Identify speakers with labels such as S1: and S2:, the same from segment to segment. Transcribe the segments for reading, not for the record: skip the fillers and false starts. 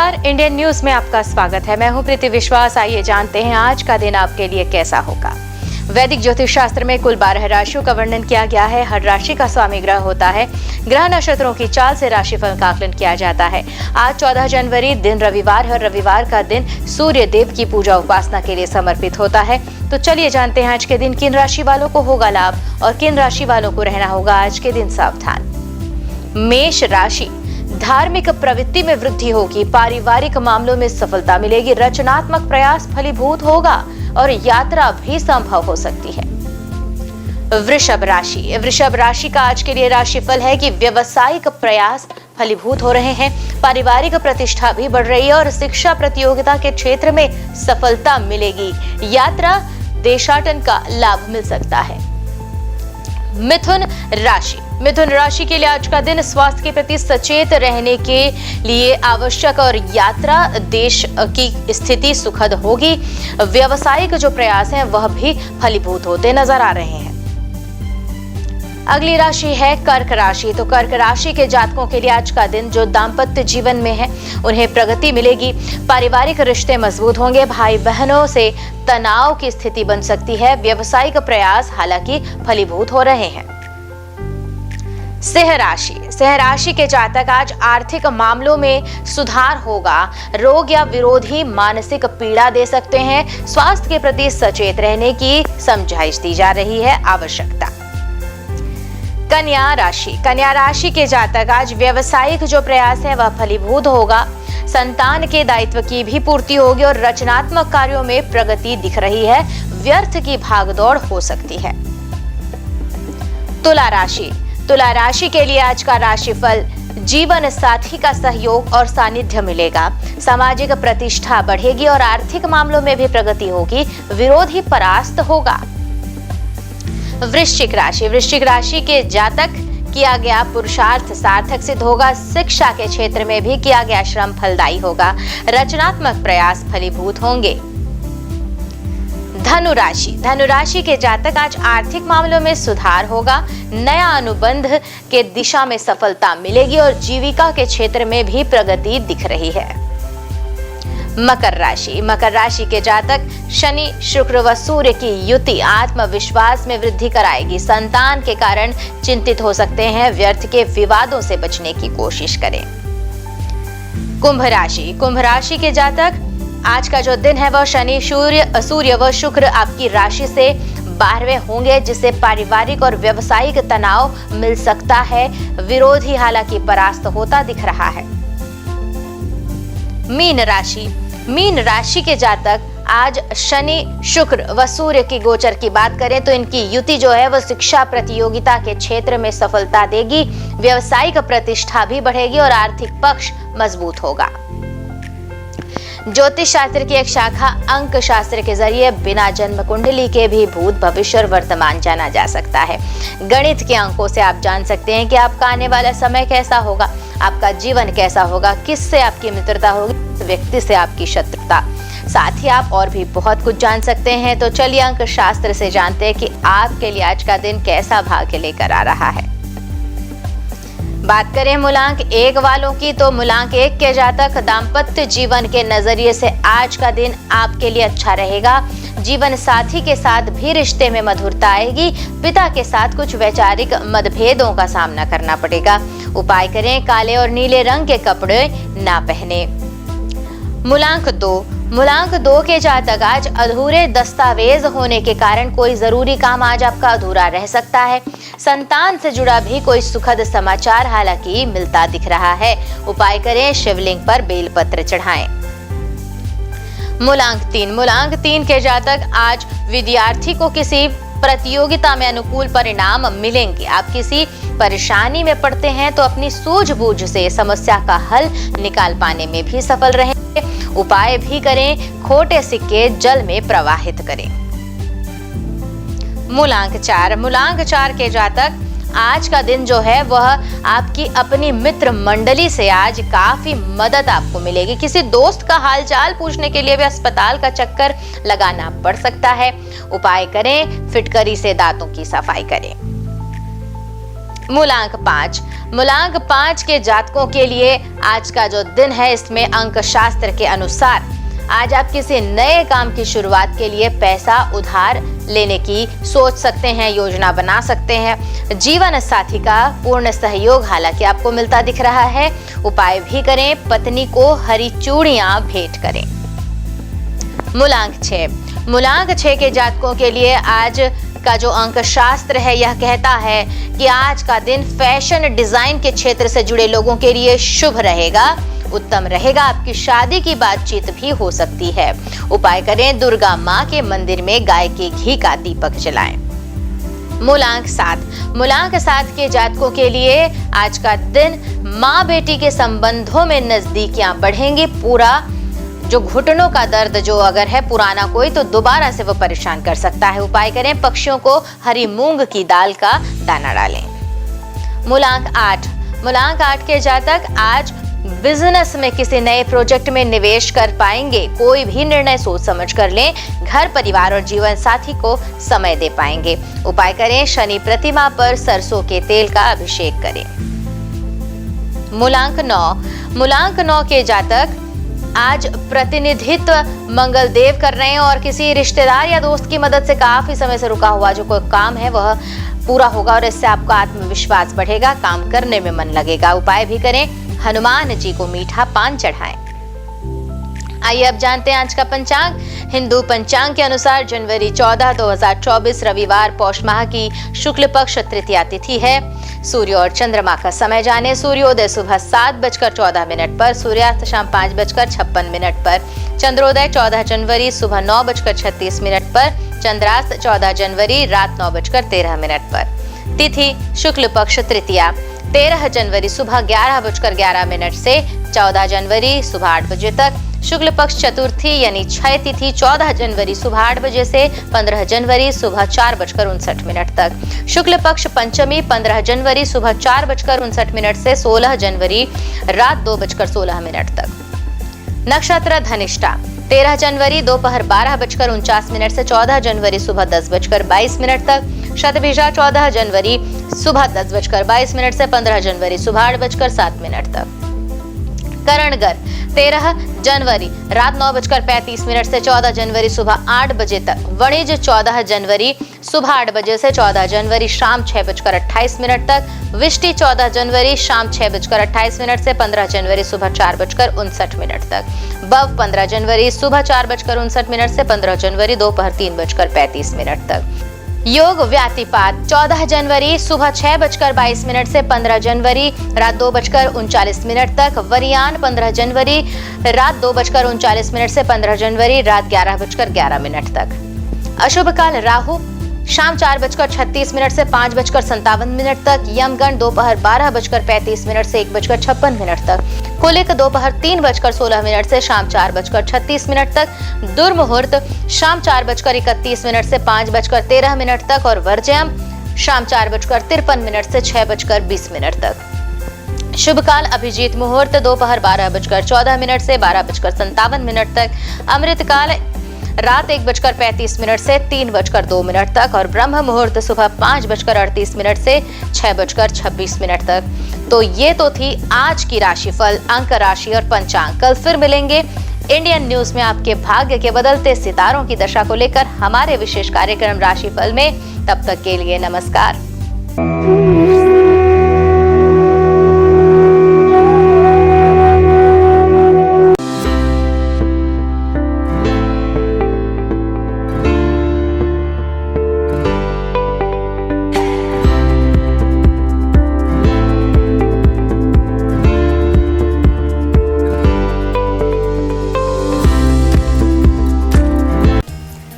S1: नमस्कार, Indian news में आपका स्वागत है। मैं हूं प्रीति विश्वास। आइए जानते हैं आज का दिन आपके लिए कैसा होगा। वैदिक ज्योतिष शास्त्र में कुल 12 राशियों का वर्णन किया गया है। हर राशि का स्वामी ग्रह होता है। ग्रह नक्षत्रों की चाल से राशिफल का आकलन किया जाता है। आज 14 जनवरी दिन रविवार है और रविवार का दिन सूर्य देव की पूजा उपासना के लिए समर्पित होता है। तो चलिए जानते हैं आज के दिन किन राशि वालों को होगा लाभ और किन राशि वालों को रहना होगा आज के दिन सावधान। मेष राशि, धार्मिक प्रवृत्ति में वृद्धि होगी। पारिवारिक मामलों में सफलता मिलेगी। रचनात्मक प्रयास फलीभूत होगा और यात्रा भी संभव हो सकती है। वृषभ राशि, वृषभ राशि का आज के लिए राशिफल है कि व्यवसायिक प्रयास फलीभूत हो रहे हैं। पारिवारिक प्रतिष्ठा भी बढ़ रही है और शिक्षा प्रतियोगिता के क्षेत्र में सफलता मिलेगी। यात्रा देशाटन का लाभ मिल सकता है। मिथुन राशि, मिथुन राशि के लिए आज का दिन स्वास्थ्य के प्रति सचेत रहने के लिए आवश्यक और यात्रा देश की स्थिति सुखद होगी। व्यवसायिक जो प्रयास हैं वह भी फलीभूत होते नजर आ रहे हैं। अगली राशि है कर्क राशि। तो कर्क राशि के जातकों के लिए आज का दिन जो दाम्पत्य जीवन में है उन्हें प्रगति मिलेगी। पारिवारिक रिश्ते मजबूत होंगे। भाई बहनों से तनाव की स्थिति बन सकती है। व्यावसायिक प्रयास हालांकि फलीभूत हो रहे हैं। सिंह राशि, सिंह राशि के जातक आज आर्थिक मामलों में सुधार होगा। रोग या विरोधी मानसिक पीड़ा दे सकते हैं। स्वास्थ्य के प्रति सचेत रहने की समझाइश दी जा रही है। आवश्यकता। कन्या राशि, कन्या राशि के जातक आज व्यवसायिक जो प्रयास है वह फलीभूत होगा। संतान के दायित्व की भी पूर्ति होगी और रचनात्मक कार्यों में प्रगति दिख रही है। व्यर्थ की भागदौड़ हो सकती है। तुला राशि, तुला राशि के लिए आज का राशिफल जीवन साथी का सहयोग और सानिध्य मिलेगा। सामाजिक प्रतिष्ठा बढ़ेगी और आर्थिक मामलों में भी प्रगति होगी। विरोधी परास्त होगा। वृश्चिक राशि, वृश्चिक राशि के जातक किया गया पुरुषार्थ सार्थक सिद्ध होगा। शिक्षा के क्षेत्र में भी किया गया श्रम फलदायी होगा। रचनात्मक प्रयास फलीभूत होंगे। धनु राशि, धनु राशि के जातक आज आर्थिक मामलों में सुधार होगा। नया अनुबंध के दिशा में सफलता मिलेगी और जीविका के क्षेत्र में भी प्रगति दिख रही है। मकर राशि, मकर राशि के जातक शनि शुक्र व सूर्य की युति आत्मविश्वास में वृद्धि कराएगी। संतान के कारण चिंतित हो सकते हैं। व्यर्थ के विवादों से बचने की कोशिश करें। कुंभ राशि, कुंभ राशि के जातक आज का जो दिन है वह शनि सूर्य व शुक्र आपकी राशि से 12वें होंगे, जिससे पारिवारिक और व्यवसायिक तनाव मिल सकता है। विरोधी हालांकि परास्त होता दिख रहा है। मीन राशि, मीन राशि के जातक आज शनि शुक्र व सूर्य की गोचर की बात करें तो इनकी युति जो है वह शिक्षा प्रतियोगिता के क्षेत्र में सफलता देगी। व्यवसायिक प्रतिष्ठा भी बढ़ेगी और आर्थिक पक्ष मजबूत होगा। ज्योतिष शास्त्र की एक शाखा अंक शास्त्र के जरिए बिना जन्म कुंडली के भी भूत भविष्य और वर्तमान जाना जा सकता है। गणित के अंकों से आप जान सकते हैं कि आपका आने वाला समय कैसा होगा, आपका जीवन कैसा होगा, किससे आपकी मित्रता होगी, किस व्यक्ति से आपकी शत्रुता। साथ ही आप और भी बहुत कुछ जान सकते हैं। तो चलिए अंक शास्त्र से जानते हैं कि आपके लिए आज का दिन कैसा भाग्य लेकर आ रहा है। बात करें मूलांक 1 वालों की तो मूलांक 1 के जातक दाम्पत्य जीवन के नजरिए से आज का दिन आपके लिए अच्छा रहेगा। जीवन साथी के साथ भी रिश्ते में मधुरता आएगी। पिता के साथ कुछ वैचारिक मतभेदों का सामना करना पड़ेगा। उपाय करें, काले और नीले रंग के कपड़े ना पहने। मूलांक 2, मूलांक 2 के जातक आज अधूरे दस्तावेज होने के कारण कोई जरूरी काम आज आपका अधूरा रह सकता है। संतान से जुड़ा भी कोई सुखद समाचार हालांकि मिलता दिख रहा है। उपाय करें, शिवलिंग पर बेलपत्र चढ़ाएं। मूलांक 3, मूलांक 3 के जातक आज विद्यार्थी को किसी प्रतियोगिता में अनुकूल परिणाम मिलेंगे। आप किसी परेशानी में पड़ते हैं तो अपनी सूझबूझ से समस्या का हल निकाल पाने में भी सफल रहेंगे। उपाय भी करें, खोटे सिक्के जल में प्रवाहित करें। मूलांक 4, मूलांक 4 के जातक आज का दिन जो है वह आपकी अपनी मित्र मंडली से आज काफी मदद आपको मिलेगी। किसी दोस्त का हालचाल पूछने के लिए भी अस्पताल का चक्कर लगाना पड़ सकता है। उपाय करें, फिटकरी से दांतों की सफाई करें। मूलांक 5। मूलांक 5 के जातकों के लिए आज का जो दिन है, इसमें अंक शास्त्र के अनुसार आज आप किसी नए काम की शुरुआत के लिए पैसा उधार लेने की सोच सकते हैं, योजना बना सकते हैं। जीवन साथी का पूर्ण सहयोग हालांकि आपको मिलता दिख रहा है। उपाय भी करें, पत्नी को हरी चूड़ियां भेंट करें। मूलांक 6। मूलांक 6 के जातकों के लिए आज का जो अंक शास्त्र है, यह कहता है कि आज का दिन फैशन डिजाइन के क्षेत्र से जुड़े लोगों के लिए शुभ रहेगा, उत्तम रहेगा। आपकी शादी की बातचीत भी हो सकती है। उपाय करें, दुर्गा माँ के मंदिर में गाय के घी का दीपक जलाएं। मूलांक 7। मूलांक 7 के जातकों के लिए आज का दिन माँ बेटी के संबंधों में नजदीकियां बढ़ेंगी। पूरा जो घुटनों का दर्द जो अगर है पुराना कोई, तो दोबारा से वो परेशान कर सकता है। उपाय करें, पक्षियों को हरी मूंग की दाल का दाना डालें। मूलांक 8। मूलांक 8 के जातक आज बिजनेस में किसी नए प्रोजेक्ट में निवेश कर पाएंगे। कोई भी निर्णय सोच समझ कर लें। घर परिवार और जीवन साथी को समय दे पाएंगे। उपाय करें, शनि प्रतिमा पर सरसों के तेल का अभिषेक करें। मूलांक 9। मूलांक 9 के जातक आज प्रतिनिधित्व मंगल देव कर रहे हैं और किसी रिश्तेदार या दोस्त की मदद से काफी समय से रुका हुआ जो कोई काम है वह पूरा होगा और इससे आपका आत्मविश्वास बढ़ेगा, काम करने में मन लगेगा। उपाय भी करें, हनुमान जी को मीठा पान चढ़ाएं। आइए अब जानते हैं आज का पंचांग। हिंदू पंचांग के अनुसार जनवरी 14, 2024 रविवार पौष माह की शुक्ल पक्ष तृतीया तिथि है। सूर्य और चंद्रमा का समय जाने। सूर्योदय सुबह 7:14 पर, सूर्यास्त शाम 5:56 पर, चंद्रोदय 14 जनवरी सुबह 9:36 पर, चंद्रास्त 14 जनवरी रात 9:13 पर। तिथि शुक्ल पक्ष तृतीया 13 जनवरी सुबह 11:11 से 14 जनवरी सुबह 8 बजे तक। शुक्ल पक्ष चतुर्थी यानी क्षय तिथि 14 जनवरी सुबह 8 बजे से 15 जनवरी सुबह 4:59 तक। शुक्ल पक्ष पंचमी 15 जनवरी सुबह 4:59 से 16 जनवरी रात 2:16 तक। नक्षत्र धनिष्ठा 13 जनवरी दोपहर 12:49 से 14 जनवरी सुबह 10:22 तक। शतभिषा 14 जनवरी सुबह 10:22 से 15 जनवरी सुबह 8:07 तक। करणगर 13 जनवरी रात 9:35 से 14 जनवरी सुबह 8 बजे तक। वणिज 14 जनवरी सुबह 8 बजे से 14 जनवरी शाम 6:28 तक। विष्टि 14 जनवरी शाम 6:28 से 15 जनवरी सुबह 4:59 तक। बव 15 जनवरी सुबह 4:59 से 15 जनवरी दोपहर 3:35 तक। योग व्यातिपात 14 जनवरी सुबह 6:22 से 15 जनवरी रात 2:39 तक। वरियान 15 जनवरी रात 2:39 से 15 जनवरी रात 11:11 तक। अशुभ काल राहु शाम 4:36 से 5:57 तक। यमगण दोपहर 12:35 से 1:56 तक। कुलिक दोपहर 3:16 से शाम 4:36 तक। दुर्मुहूर्त शाम 4:31 से 5:13 तक और वर्ज्यम शाम 4:53 से 6:20 तक। शुभ काल अभिजीत मुहूर्त दोपहर 12:14 से 12:57 तक। अमृत काल रात 1:35 से 3:02 तक और ब्रह्म मुहूर्त सुबह 5:38 से 6:26 तक। तो ये तो थी आज की राशिफल, अंक राशि और पंचांग। कल फिर मिलेंगे इंडियन न्यूज में आपके भाग्य के बदलते सितारों की दशा को लेकर हमारे विशेष कार्यक्रम राशिफल में। तब तक के लिए नमस्कार।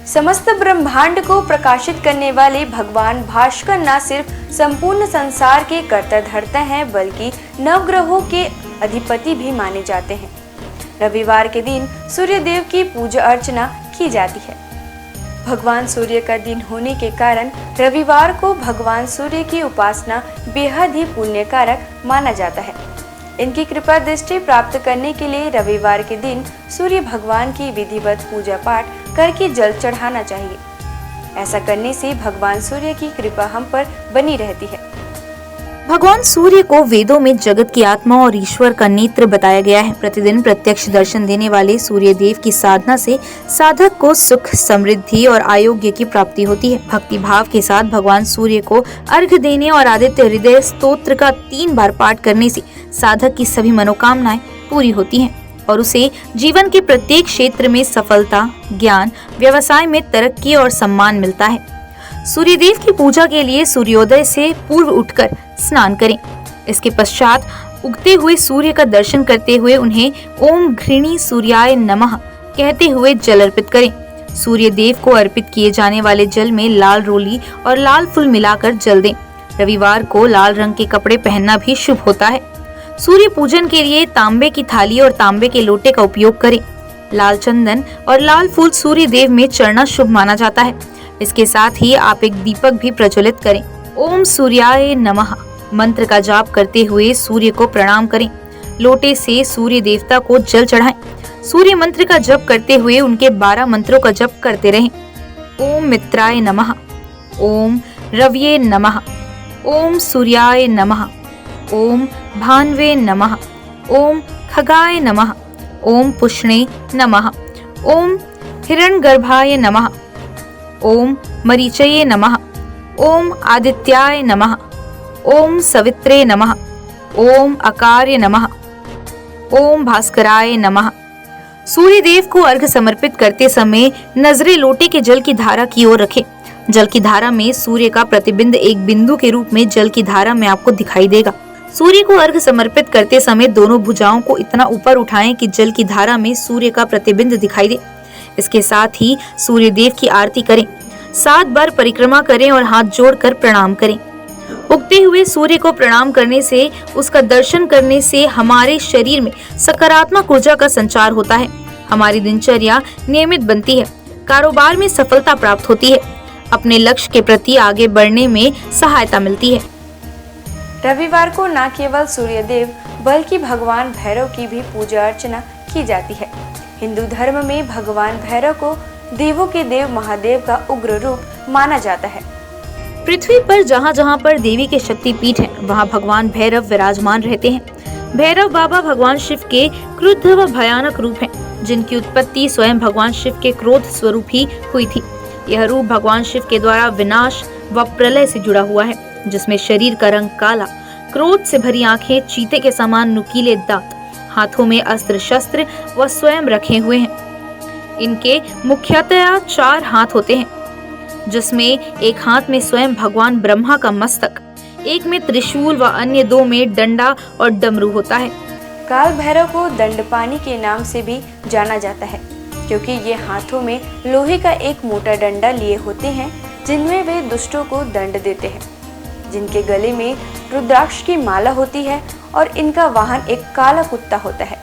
S2: समस्त ब्रह्मांड को प्रकाशित करने वाले भगवान भास्कर न सिर्फ संपूर्ण संसार के कर्ता धर्ता हैं, बल्कि नवग्रहों के अधिपति भी माने जाते हैं। रविवार के दिन सूर्य देव की पूजा अर्चना की जाती है। भगवान सूर्य का दिन होने के कारण रविवार को भगवान सूर्य की उपासना बेहद ही पुण्यकारक माना जाता है। इनकी कृपा दृष्टि प्राप्त करने के लिए रविवार के दिन सूर्य भगवान की विधिवत पूजा पाठ करके जल चढ़ाना चाहिए। ऐसा करने से भगवान सूर्य की कृपा हम पर बनी रहती है।
S3: भगवान सूर्य को वेदों में जगत की आत्मा और ईश्वर का नेत्र बताया गया है। प्रतिदिन प्रत्यक्ष दर्शन देने वाले सूर्य देव की साधना से साधक को सुख, समृद्धि और आरोग्य की प्राप्ति होती है। भक्ति भाव के साथ भगवान सूर्य को अर्घ्य देने और आदित्य हृदय स्तोत्र का 3 बार पाठ करने से साधक की सभी मनोकामनाएं पूरी होती हैं और उसे जीवन के प्रत्येक क्षेत्र में सफलता, ज्ञान, व्यवसाय में तरक्की और सम्मान मिलता है। सूर्यदेव की पूजा के लिए सूर्योदय से पूर्व उठकर स्नान करें। इसके पश्चात उगते हुए सूर्य का दर्शन करते हुए उन्हें ओम घृणी सूर्याय नमः कहते हुए जल अर्पित करें। सूर्य देव को अर्पित किए जाने वाले जल में लाल रोली और लाल फूल मिलाकर जल दें। रविवार को लाल रंग के कपड़े पहनना भी शुभ होता है। सूर्य पूजन के लिए तांबे की थाली और तांबे के लोटे का उपयोग करें। लाल चंदन और लाल फूल सूर्य देव में चढ़ना शुभ माना जाता है। इसके साथ ही आप एक दीपक भी प्रज्वलित करें। ओम सूर्याय नमः मंत्र का जाप करते हुए सूर्य को प्रणाम करें। लोटे से सूर्य देवता को जल चढ़ाएं। सूर्य मंत्र का जप करते हुए उनके 12 मंत्रों का जप करते रहें। ओम मित्राय नमः, ओम रव्ये नमः, ओम सूर्याय नमः, ओम भान्वे नमः, ओम खगाय नमः, ओम पुष्णे नमः, ओम हिरण्यगर्भाय नमः, ओम मरीचये नमः, ओम आदित्याय नमः, ओम सवित्रे नमः, ओम अकार्य नमः, ओम भास्कराय नमः। सूर्य देव को अर्घ्य समर्पित करते समय नजरें लोटे के जल की धारा की ओर रखें। जल की धारा में सूर्य का प्रतिबिंब एक बिंदु के रूप में जल की धारा में आपको दिखाई देगा। सूर्य को अर्घ्य समर्पित करते समय दोनों भुजाओं को इतना ऊपर उठाएं कि जल की धारा में सूर्य का प्रतिबिंब दिखाई दे। इसके साथ ही सूर्य देव की आरती करें। 7 बार परिक्रमा करें और हाथ जोड़कर प्रणाम करें। उगते हुए सूर्य को प्रणाम करने से, उसका दर्शन करने से हमारे शरीर में सकारात्मक ऊर्जा का संचार होता है। हमारी दिनचर्या नियमित बनती है, कारोबार में सफलता प्राप्त होती है, अपने लक्ष्य के प्रति आगे बढ़ने में सहायता मिलती है।
S2: रविवार को न केवल सूर्यदेव बल्कि भगवान भैरव की भी पूजा अर्चना की जाती है। हिंदू धर्म में भगवान भैरव को देवों के देव महादेव का उग्र रूप माना जाता है।
S3: पृथ्वी पर जहाँ जहाँ पर देवी के शक्तिपीठ हैं, वहाँ भगवान भैरव विराजमान रहते हैं। भैरव बाबा भगवान शिव के क्रुद्ध व भयानक रूप हैं, जिनकी उत्पत्ति स्वयं भगवान शिव के क्रोध स्वरूप ही हुई थी। यह रूप भगवान शिव के द्वारा विनाश व प्रलय से जुड़ा हुआ है, जिसमें शरीर का रंग काला, क्रोध से भरी आंखें, चीते के समान नुकीले दांत, हाथों में अस्त्र शस्त्र व स्वयं रखे हुए हैं। इनके मुख्यतया 4 हाथ होते हैं, जिसमें एक हाथ में स्वयं भगवान ब्रह्मा का मस्तक, एक में त्रिशूल व अन्य 2 में डंडा और डमरू होता है।
S2: काल भैरव को दंडपानी के नाम से भी जाना जाता है, क्योंकि ये हाथों में लोहे का एक मोटा डंडा लिए होते हैं, जिनमें वे दुष्टों को दंड देते हैं। जिनके गले में रुद्राक्ष की माला होती है और इनका वाहन एक काला कुत्ता होता है।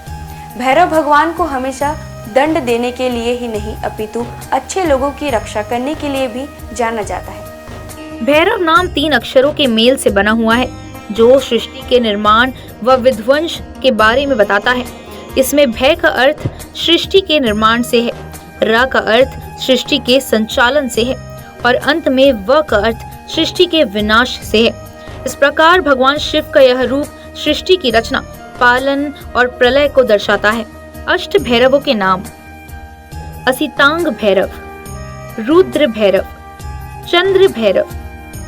S2: भैरव भगवान को हमेशा दंड देने के लिए ही नहीं, अपितु अच्छे लोगों की रक्षा करने के लिए भी जाना जाता है।
S3: भैरव नाम 3 अक्षरों के मेल से बना हुआ है, जो सृष्टि के निर्माण व विध्वंस के बारे में बताता है। इसमें भय का अर्थ सृष्टि के निर्माण से है, र का अर्थ सृष्टि के संचालन से है और अंत में व का अर्थ सृष्टि के विनाश से है। इस प्रकार भगवान शिव का यह रूप सृष्टि की रचना, पालन और प्रलय को दर्शाता है। अष्ट भैरवों के नाम: असितांग भैरव, रुद्र भैरव, चंद्र भैरव,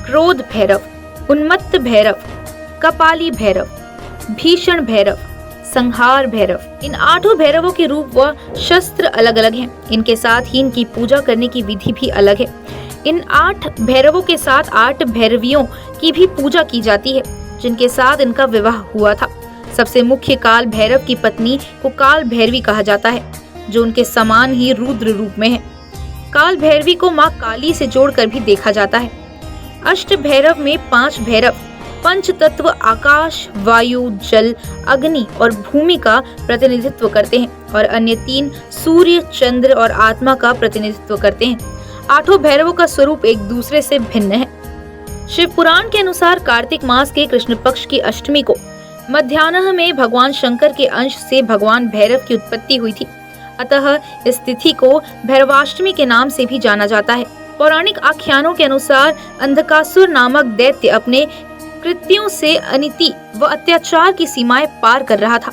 S3: क्रोध भैरव, उन्मत्त भैरव, कपाली भैरव, भीषण भैरव, संहार भैरव। इन 8 भैरवों के रूप व शस्त्र अलग अलग हैं। इनके साथ ही इनकी पूजा करने की विधि भी अलग है। इन 8 भैरवों के साथ 8 भैरवियों की भी पूजा की जाती है, जिनके साथ इनका विवाह हुआ था। सबसे मुख्य काल भैरव की पत्नी को काल भैरवी कहा जाता है, जो उनके समान ही रुद्र रूप में है। काल भैरवी को माँ काली से जोड़कर भी देखा जाता है। अष्ट भैरव में 5 भैरव पंच तत्व आकाश, वायु, जल, अग्नि और भूमि का प्रतिनिधित्व करते हैं और अन्य 3 सूर्य, चंद्र और आत्मा का प्रतिनिधित्व करते हैं। 8 भैरवों का स्वरूप एक दूसरे से भिन्न है। शिव पुराण के अनुसार कार्तिक मास के कृष्ण पक्ष की अष्टमी को मध्याह्न में भगवान शंकर के अंश से भगवान भैरव की उत्पत्ति हुई थी। अतः इस तिथि को भैरवाष्टमी के नाम से भी जाना जाता है। पौराणिक आख्यानों के अनुसार अंधकासुर नामक दैत्य अपने कृत्यों से अनिति व अत्याचार की सीमाएं पार कर रहा था।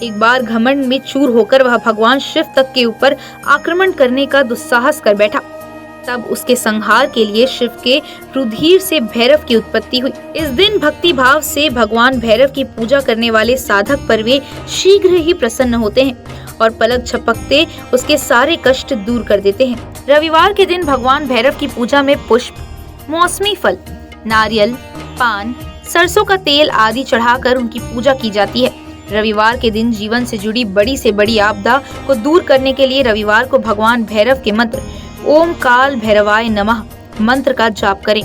S3: एक बार घमंड में चूर होकर वह भगवान शिव तक के ऊपर आक्रमण करने का दुस्साहस कर बैठा। तब उसके संहार के लिए शिव के रुधिर से भैरव की उत्पत्ति हुई। इस दिन भक्ति भाव से भगवान भैरव की पूजा करने वाले साधक पर वे शीघ्र ही प्रसन्न होते हैं और पलक झपकते उसके सारे कष्ट दूर कर देते हैं। रविवार के दिन भगवान भैरव की पूजा में पुष्प, मौसमी फल, नारियल, पान, सरसों का तेल आदि चढ़ाकर उनकी पूजा की जाती है। रविवार के दिन जीवन से जुड़ी बड़ी से बड़ी आपदा को दूर करने के लिए रविवार को भगवान भैरव के मंत्र ओम काल भैरवाय नमः मंत्र का जाप करें।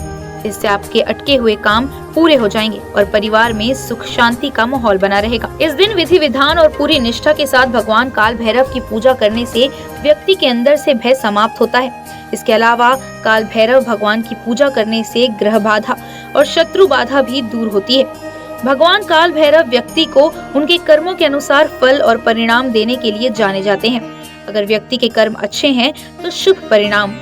S3: इससे आपके अटके हुए काम पूरे हो जाएंगे और परिवार में सुख शांति का माहौल बना रहेगा। इस दिन विधि विधान और पूरी निष्ठा के साथ भगवान काल भैरव की पूजा करने से व्यक्ति के अंदर से भय समाप्त होता है। इसके अलावा काल भैरव भगवान की पूजा करने से ग्रह बाधा और शत्रु बाधा भी दूर होती है। भगवान काल भैरव व्यक्ति को उनके कर्मों के अनुसार फल और परिणाम देने के लिए जाने जाते हैं। अगर व्यक्ति के कर्म अच्छे हैं तो शुभ परिणाम,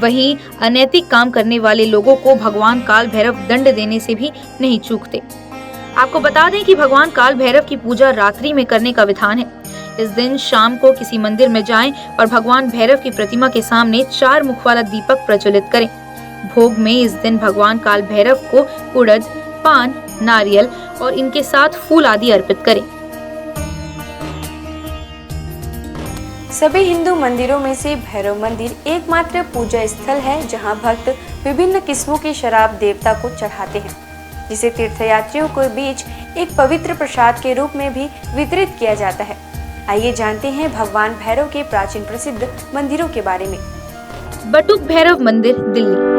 S3: वहीं अनैतिक काम करने वाले लोगों को भगवान काल भैरव दंड देने से भी नहीं चूकते। आपको बता दें कि भगवान काल भैरव की पूजा रात्रि में करने का विधान है। इस दिन शाम को किसी मंदिर में जाएं और भगवान भैरव की प्रतिमा के सामने 4 मुख वाला दीपक प्रज्वलित करें। भोग में इस दिन भगवान काल भैरव को उड़द, पान, नारियल और इनके साथ फूल आदि अर्पित करें।
S2: सभी हिंदू मंदिरों में से भैरव मंदिर एकमात्र पूजा स्थल है जहां भक्त विभिन्न किस्मों की शराब देवता को चढ़ाते हैं, जिसे तीर्थयात्रियों के बीच एक पवित्र प्रसाद के रूप में भी वितरित किया जाता है। आइए जानते हैं भगवान भैरव के प्राचीन प्रसिद्ध मंदिरों के बारे में।
S3: बटुक भैरव मंदिर, दिल्ली।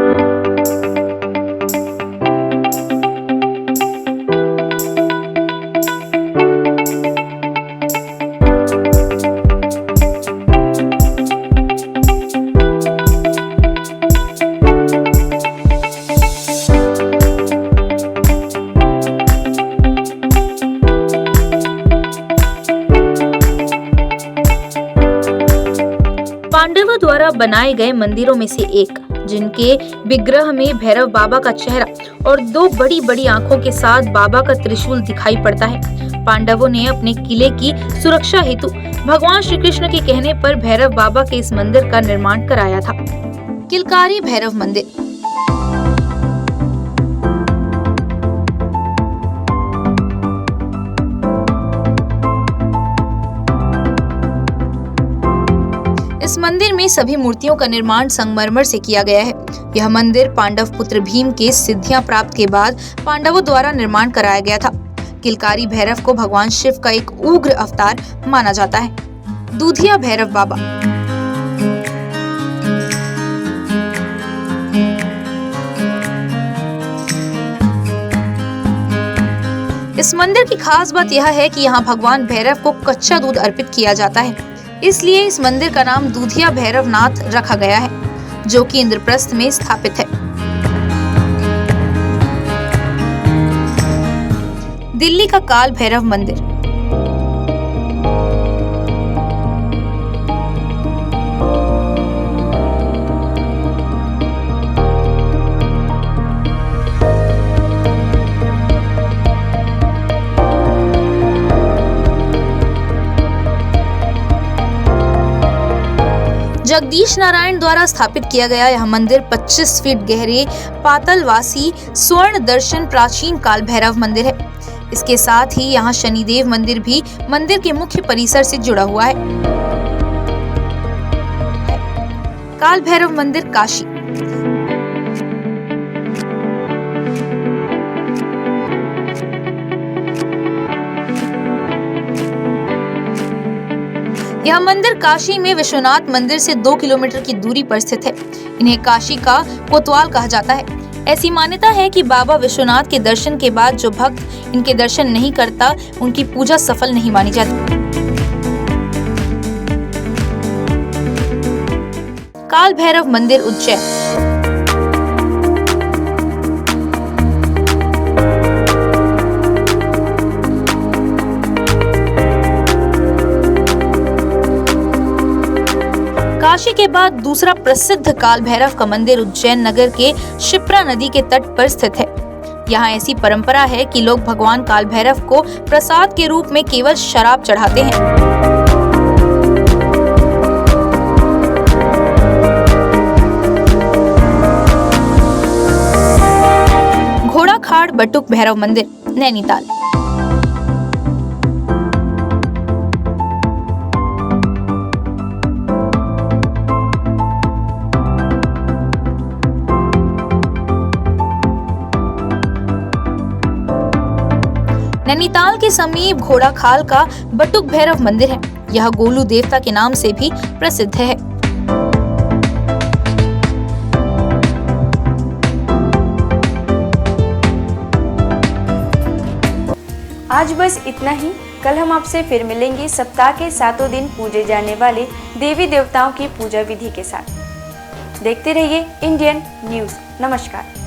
S3: पांडवों द्वारा बनाए गए मंदिरों में से एक, जिनके विग्रह में भैरव बाबा का चेहरा और 2 बड़ी बड़ी आंखों के साथ बाबा का त्रिशूल दिखाई पड़ता है। पांडवों ने अपने किले की सुरक्षा हेतु भगवान श्री कृष्ण के कहने पर भैरव बाबा के इस मंदिर का निर्माण कराया था। किलकारी भैरव मंदिर। इस मंदिर में सभी मूर्तियों का निर्माण संगमरमर से किया गया है। यह मंदिर पांडव पुत्र भीम के सिद्धियां प्राप्त के बाद पांडवों द्वारा निर्माण कराया गया था। किलकारी भैरव को भगवान शिव का एक उग्र अवतार माना जाता है। दूधिया भैरव बाबा। इस मंदिर की खास बात यह है कि यहाँ भगवान भैरव को कच्चा दूध अर्पित किया जाता है, इसलिए इस मंदिर का नाम दूधिया भैरवनाथ रखा गया है, जो कि इंद्रप्रस्थ में स्थापित है। दिल्ली का काल भैरव मंदिर। जगदीश नारायण द्वारा स्थापित किया गया यह मंदिर 25 फीट गहरे पातालवासी स्वर्ण दर्शन प्राचीन काल भैरव मंदिर है। इसके साथ ही यहाँ शनिदेव मंदिर भी मंदिर के मुख्य परिसर से जुड़ा हुआ है। काल भैरव मंदिर, काशी। यह मंदिर काशी में विश्वनाथ मंदिर से 2 किलोमीटर की दूरी पर स्थित है। इन्हें काशी का कोतवाल कहा जाता है। ऐसी मान्यता है कि बाबा विश्वनाथ के दर्शन के बाद जो भक्त इनके दर्शन नहीं करता, उनकी पूजा सफल नहीं मानी जाती। काल भैरव मंदिर, उज्जैन। काशी के बाद दूसरा प्रसिद्ध काल भैरव का मंदिर उज्जैन नगर के शिप्रा नदी के तट पर स्थित है। यहाँ ऐसी परंपरा है कि लोग भगवान काल भैरव को प्रसाद के रूप में केवल शराब चढ़ाते हैं। घोड़ाखाड़ बटुक भैरव मंदिर, नैनीताल। नैनीताल के समीप घोड़ाखाल का बटुक भैरव मंदिर है। यह गोलू देवता के नाम से भी प्रसिद्ध है।
S2: आज बस इतना ही। कल हम आपसे फिर मिलेंगे सप्ताह के 7 दिन पूजे जाने वाले देवी देवताओं की पूजा विधि के साथ। देखते रहिए इंडियन न्यूज़। नमस्कार।